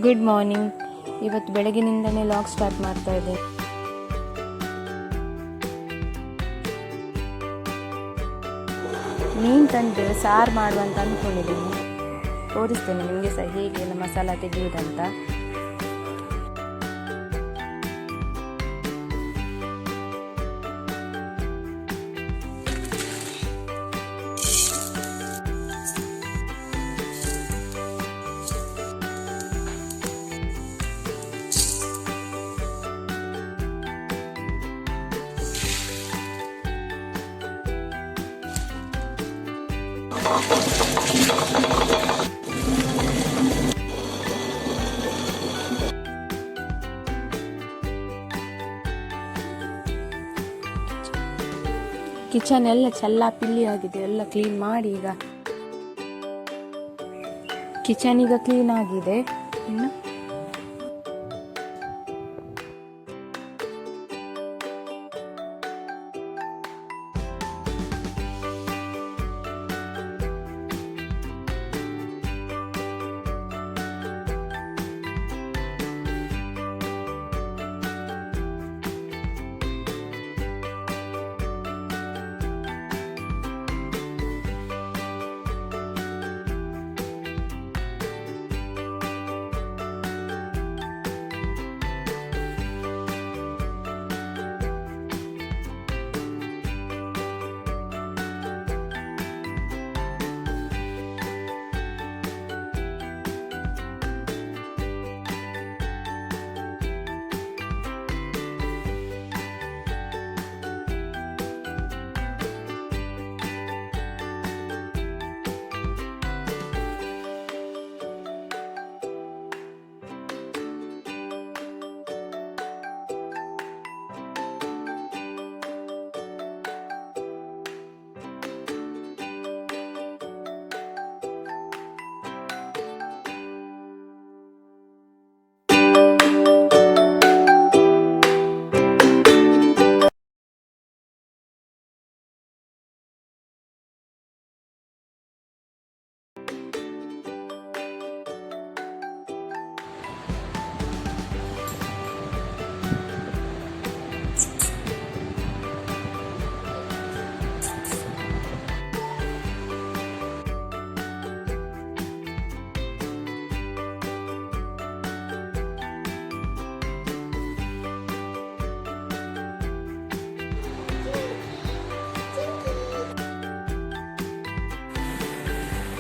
Good morning. ಇವತ್ತು ಬೆಳಗಿನಿಂದನೇ log start ಮಾಡ್ತಾ ಇದ್ದೀನಿ. ಮೀನು ತಂದು ಸಾರು ಮಾಡುವಂತ ಅಂದ್ಕೊಂಡಿದ್ದೀನಿ. ತೋರಿಸ್ತೇನೆ ನಿಮಗೆ ಸಹ ಹೇಗೆ ಎಲ್ಲ ಮಸಾಲ ತೆಗೆಯುವುದಂತ. ಕಿಚನ್ ಎಲ್ಲ ಚೆಲ್ಲಾಪಿಲ್ಲಿ ಆಗಿದೆ, ಎಲ್ಲ ಕ್ಲೀನ್ ಮಾಡಿ ಈಗ ಕಿಚನ್ ಈಗ ಕ್ಲೀನ್ ಆಗಿದೆ. ಇನ್ನು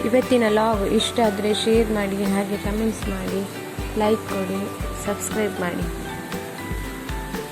ಇವತ್ತಿನ ಲಾಗ್ ಇಷ್ಟ ಆದರೆ ಶೇರ್ ಮಾಡಿ, ಹಾಗೆ ಕಮೆಂಟ್ಸ್ ಮಾಡಿ, ಲೈಕ್ ಕೊಡಿ, ಸಬ್ಸ್ಕ್ರೈಬ್ ಮಾಡಿ.